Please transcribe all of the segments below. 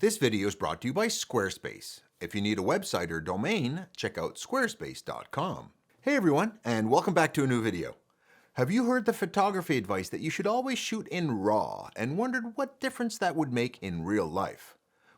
This video is brought to you by Squarespace. If you need a website or domain, check out squarespace.com. Hey everyone, and welcome back to a new video. Have you heard the photography advice that you should always shoot in RAW and wondered what difference that would make in real life?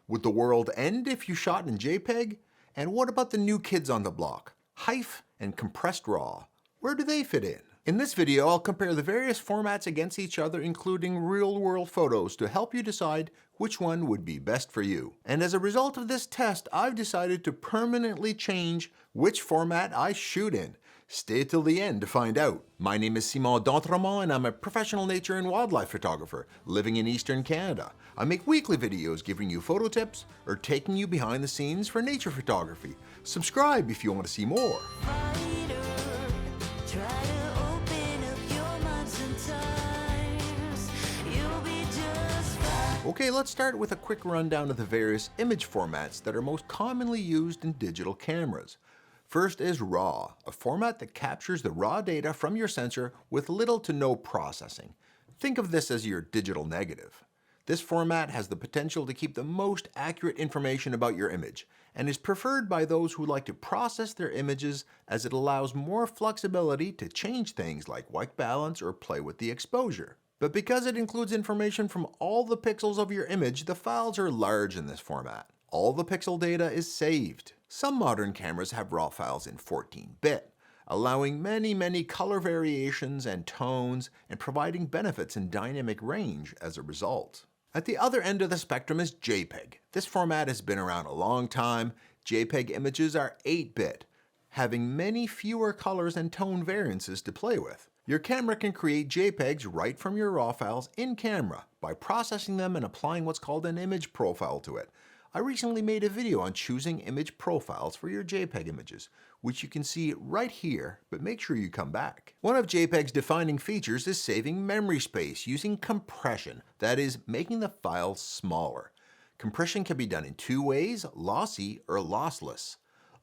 Would the world end if you shot in JPEG? And what about the new kids on the block, HEIF and compressed RAW? Where do they fit in? In this video, I'll compare the various formats against each other, including real-world photos, to help you decide which one would be best for you. And as a result of this test, I've decided to permanently change which format I shoot in. Stay till the end to find out. My name is Simon D'Entremont, and I'm a professional nature and wildlife photographer living in Eastern Canada. I make weekly videos giving you photo tips or taking you behind the scenes for nature photography. Subscribe if you want to see more. Okay, let's start with a quick rundown of the various image formats that are most commonly used in digital cameras. First is RAW, a format that captures the raw data from your sensor with little to no processing. Think of this as your digital negative. This format has the potential to keep the most accurate information about your image and is preferred by those who like to process their images, as it allows more flexibility to change things like white balance or play with the exposure. But because it includes information from all the pixels of your image, the files are large in this format. All the pixel data is saved. Some modern cameras have RAW files in 14-bit, allowing many color variations and tones and providing benefits in dynamic range as a result. At the other end of the spectrum is JPEG. This format has been around a long time. JPEG images are 8-bit, having many fewer colors and tone variances to play with. Your camera can create JPEGs right from your RAW files in camera by processing them and applying what's called an image profile to it. I recently made a video on choosing image profiles for your JPEG images, which you can see right here, but make sure you come back. One of JPEG's defining features is saving memory space using compression, that is, making the file smaller. Compression can be done in two ways, lossy or lossless.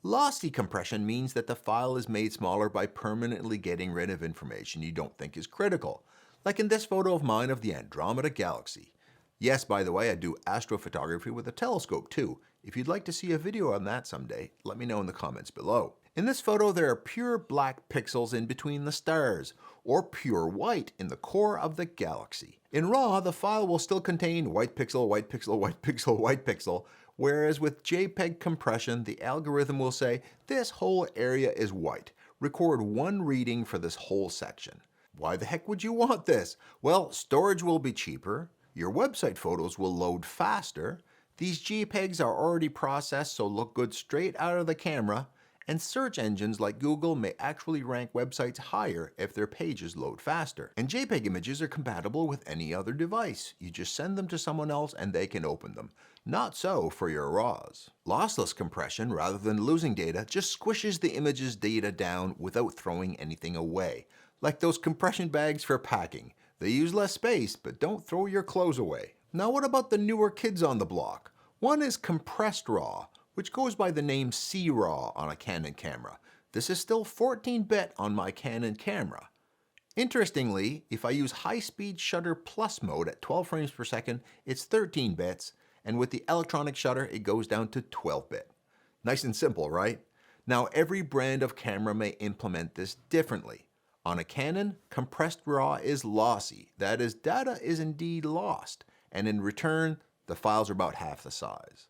Lossy compression means that the file is made smaller by permanently getting rid of information you don't think is critical, like in this photo of mine of the Andromeda Galaxy. Yes, by the way, I do astrophotography with a telescope too. If you'd like to see a video on that someday, let me know in the comments below. In this photo, there are pure black pixels in between the stars, or pure white in the core of the galaxy. In RAW, the file will still contain white pixel, white pixel, white pixel, white pixel, whereas with JPEG compression, the algorithm will say, this whole area is white. Record one reading for this whole section. Why the heck would you want this? Well, storage will be cheaper, your website photos will load faster, these JPEGs are already processed so look good straight out of the camera, and search engines like Google may actually rank websites higher if their pages load faster. And JPEG images are compatible with any other device. You just send them to someone else and they can open them. Not so for your RAWs. Lossless compression, rather than losing data, just squishes the image's data down without throwing anything away. Like those compression bags for packing. They use less space, but don't throw your clothes away. Now what about the newer kids on the block? One is compressed RAW, which goes by the name C-RAW on a Canon camera. This is still 14-bit on my Canon camera. Interestingly, if I use high-speed shutter plus mode at 12 frames per second, it's 13 bits, and with the electronic shutter, it goes down to 12-bit. Nice and simple, right? Now, every brand of camera may implement this differently. On a Canon, compressed RAW is lossy. That is, data is indeed lost, and in return, the files are about half the size.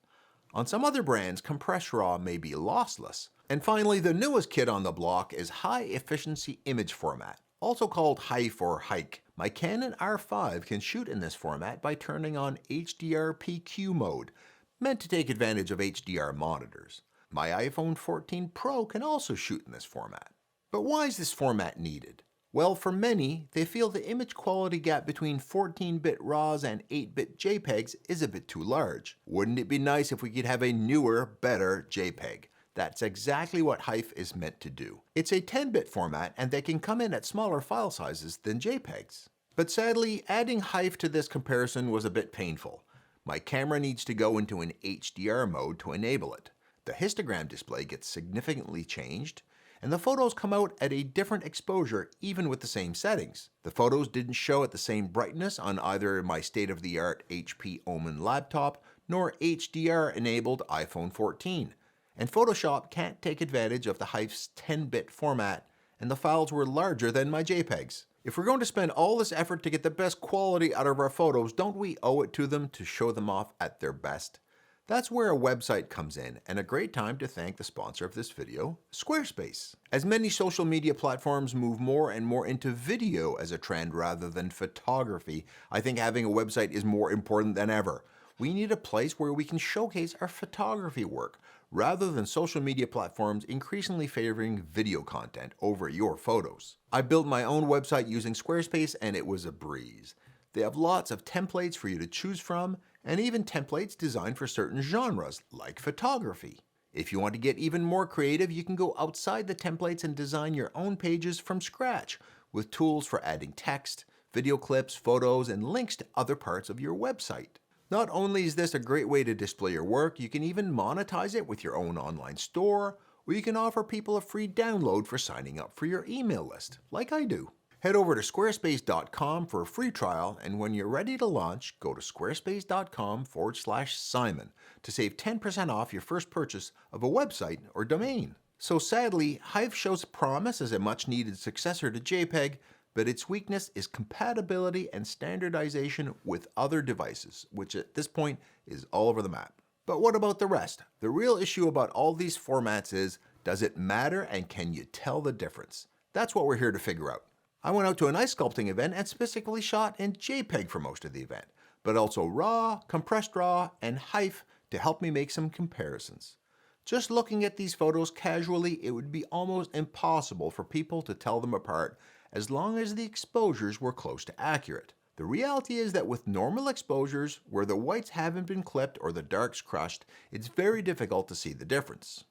On some other brands, compressed RAW may be lossless. And finally, the newest kid on the block is high efficiency image format, also called HEIF or HEIC. My Canon R5 can shoot in this format by turning on HDR PQ mode, meant to take advantage of HDR monitors. My iPhone 14 Pro can also shoot in this format. But why is this format needed? Well, for many, they feel the image quality gap between 14-bit RAWs and 8-bit JPEGs is a bit too large. Wouldn't it be nice if we could have a newer, better JPEG? That's exactly what HEIF is meant to do. It's a 10-bit format, and they can come in at smaller file sizes than JPEGs. But sadly, adding HEIF to this comparison was a bit painful. My camera needs to go into an HDR mode to enable it. The histogram display gets significantly changed, and the photos come out at a different exposure even with the same settings. The photos didn't show at the same brightness on either my state-of-the-art HP Omen laptop nor HDR-enabled iPhone 14. And Photoshop can't take advantage of the HEIF's 10-bit format, and the files were larger than my JPEGs. If we're going to spend all this effort to get the best quality out of our photos, don't we owe it to them to show them off at their best? That's where a website comes in, and a great time to thank the sponsor of this video, Squarespace. As many social media platforms move more and more into video as a trend rather than photography, I think having a website is more important than ever. We need a place where we can showcase our photography work, rather than social media platforms increasingly favoring video content over your photos. I built my own website using Squarespace, and it was a breeze. They have lots of templates for you to choose from, and even templates designed for certain genres, like photography. If you want to get even more creative, you can go outside the templates and design your own pages from scratch, with tools for adding text, video clips, photos, and links to other parts of your website. Not only is this a great way to display your work, you can even monetize it with your own online store, or you can offer people a free download for signing up for your email list, like I do. Head over to squarespace.com for a free trial, and when you're ready to launch, go to squarespace.com/Simon to save 10% off your first purchase of a website or domain. So sadly, HEIF shows promise as a much-needed successor to JPEG, but its weakness is compatibility and standardization with other devices, which at this point is all over the map. But what about the rest? The real issue about all these formats is, does it matter and can you tell the difference? That's what we're here to figure out. I went out to an ice sculpting event and specifically shot in JPEG for most of the event, but also RAW, compressed RAW, and HEIF to help me make some comparisons. Just looking at these photos casually, it would be almost impossible for people to tell them apart as long as the exposures were close to accurate. The reality is that with normal exposures, where the whites haven't been clipped or the darks crushed, it's very difficult to see the difference.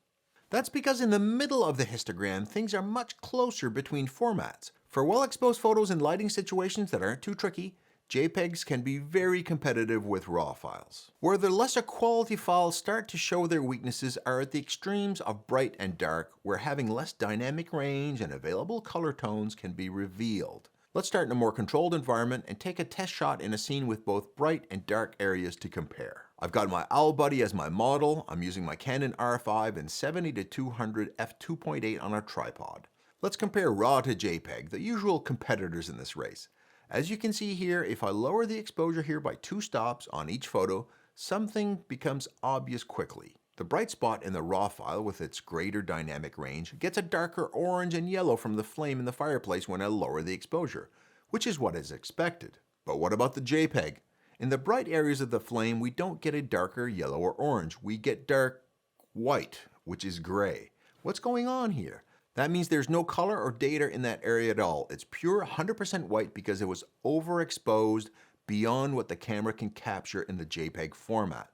That's because in the middle of the histogram, things are much closer between formats. For well-exposed photos in lighting situations that aren't too tricky, JPEGs can be very competitive with RAW files. Where the lesser quality files start to show their weaknesses are at the extremes of bright and dark, where having less dynamic range and available color tones can be revealed. Let's start in a more controlled environment and take a test shot in a scene with both bright and dark areas to compare. I've got my Owl Buddy as my model. I'm using my Canon R5 and 70-200 f2.8 on a tripod. Let's compare RAW to JPEG, the usual competitors in this race. As you can see here, if I lower the exposure here by 2 stops on each photo, something becomes obvious quickly. The bright spot in the RAW file with its greater dynamic range gets a darker orange and yellow from the flame in the fireplace when I lower the exposure, which is what is expected. But what about the JPEG? In the bright areas of the flame, we don't get a darker yellow or orange. We get dark white, which is gray. What's going on here? That means there's no color or data in that area at all. It's pure 100% white because it was overexposed beyond what the camera can capture in the JPEG format.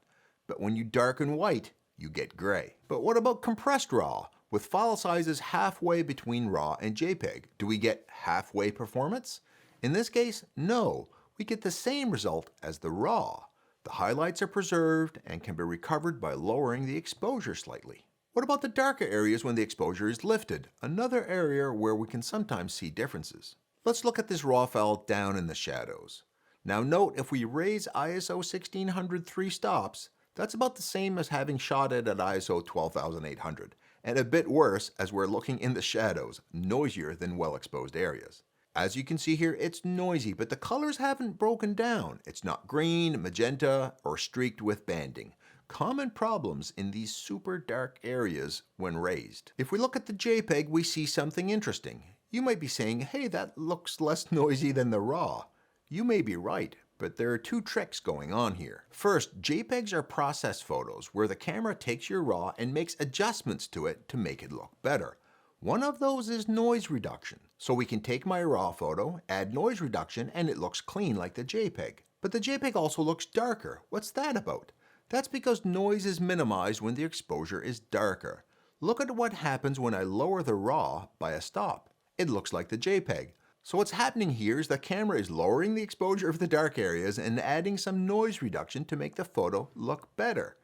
But when you darken white, you get gray. But what about compressed RAW? With file sizes halfway between RAW and JPEG, do we get halfway performance? In this case, no. We get the same result as the RAW. The highlights are preserved and can be recovered by lowering the exposure slightly. What about the darker areas when the exposure is lifted? Another area where we can sometimes see differences. Let's look at this RAW file down in the shadows. Now note, if we raise ISO 1600 3 stops, that's about the same as having shot it at ISO 12800, and a bit worse as we're looking in the shadows, noisier than well-exposed areas. As you can see here, it's noisy, but the colors haven't broken down. It's not green, magenta, or streaked with banding. Common problems in these super dark areas when raised. If we look at the JPEG, we see something interesting. You might be saying, hey, that looks less noisy than the RAW. You may be right, but there are 2 tricks going on here. First, JPEGs are process photos where the camera takes your RAW and makes adjustments to it to make it look better. One of those is noise reduction. So we can take my RAW photo, add noise reduction, and it looks clean like the JPEG. But the JPEG also looks darker. What's that about? That's because noise is minimized when the exposure is darker. Look at what happens when I lower the RAW by a stop. It looks like the JPEG. So what's happening here is the camera is lowering the exposure of the dark areas and adding some noise reduction to make the photo look better.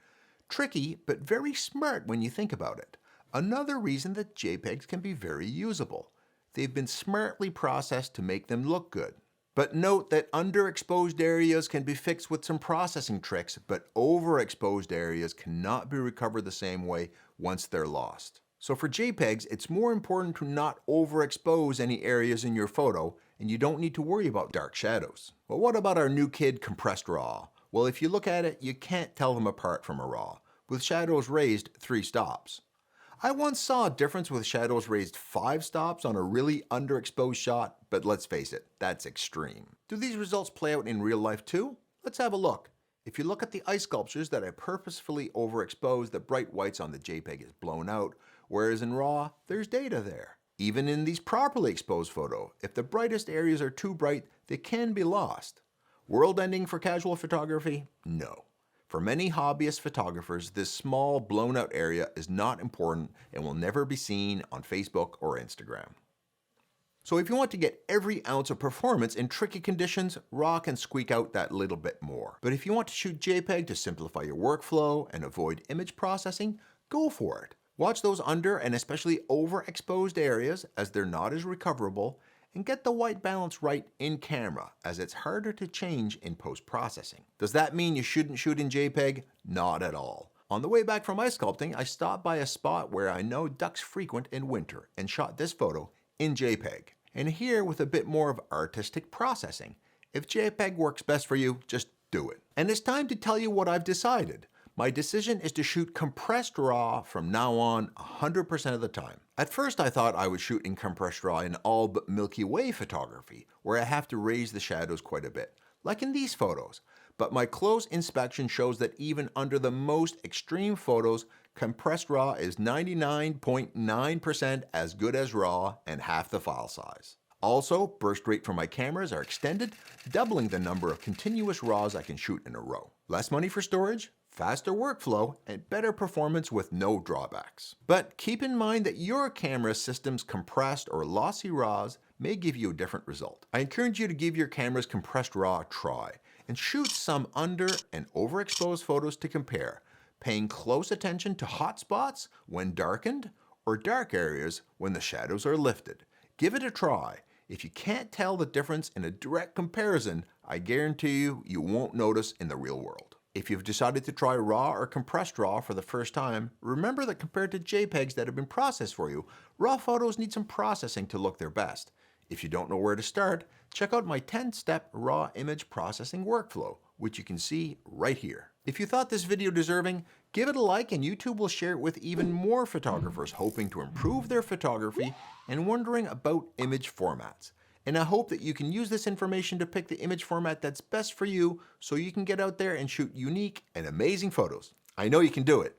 Tricky, but very smart when you think about it. Another reason that JPEGs can be very usable. They've been smartly processed to make them look good. But note that underexposed areas can be fixed with some processing tricks, but overexposed areas cannot be recovered the same way once they're lost. So for JPEGs, it's more important to not overexpose any areas in your photo, and you don't need to worry about dark shadows. Well, what about our new kid, compressed RAW? Well, if you look at it, you can't tell them apart from a RAW, with shadows raised 3 stops. I once saw a difference with shadows raised 5 stops on a really underexposed shot, but let's face it, that's extreme. Do these results play out in real life too? Let's have a look. If you look at the ice sculptures that I purposefully overexposed, the bright whites on the JPEG is blown out, whereas in RAW, there's data there. Even in these properly exposed photos, if the brightest areas are too bright, they can be lost. World ending for casual photography? No. For many hobbyist photographers, this small blown out area is not important and will never be seen on Facebook or Instagram. So if you want to get every ounce of performance in tricky conditions, RAW can squeak out that little bit more. But if you want to shoot JPEG to simplify your workflow and avoid image processing, go for it. Watch those under and especially overexposed areas, as they're not as recoverable, and get the white balance right in camera, as it's harder to change in post-processing. Does that mean you shouldn't shoot in JPEG? Not at all. On the way back from ice sculpting, I stopped by a spot where I know ducks frequent in winter and shot this photo in JPEG. And here with a bit more of artistic processing. If JPEG works best for you, just do it. And it's time to tell you what I've decided. My decision is to shoot compressed RAW from now on 100% of the time. At first I thought I would shoot in compressed RAW in all but Milky Way photography, where I have to raise the shadows quite a bit, like in these photos. But my close inspection shows that even under the most extreme photos, compressed RAW is 99.9% as good as RAW and half the file size. Also, burst rate for my cameras are extended, doubling the number of continuous RAWs I can shoot in a row. Less money for storage, faster workflow, and better performance with no drawbacks. But keep in mind that your camera system's compressed or lossy RAWs may give you a different result. I encourage you to give your camera's compressed RAW a try and shoot some under and overexposed photos to compare, paying close attention to hot spots when darkened or dark areas when the shadows are lifted. Give it a try. If you can't tell the difference in a direct comparison, I guarantee you won't notice in the real world. If you've decided to try RAW or compressed RAW for the first time, remember that compared to JPEGs that have been processed for you, RAW photos need some processing to look their best. If you don't know where to start, check out my 10-step RAW image processing workflow, which you can see right here. If you thought this video deserving, give it a like and YouTube will share it with even more photographers hoping to improve their photography and wondering about image formats. And I hope that you can use this information to pick the image format that's best for you so you can get out there and shoot unique and amazing photos. I know you can do it.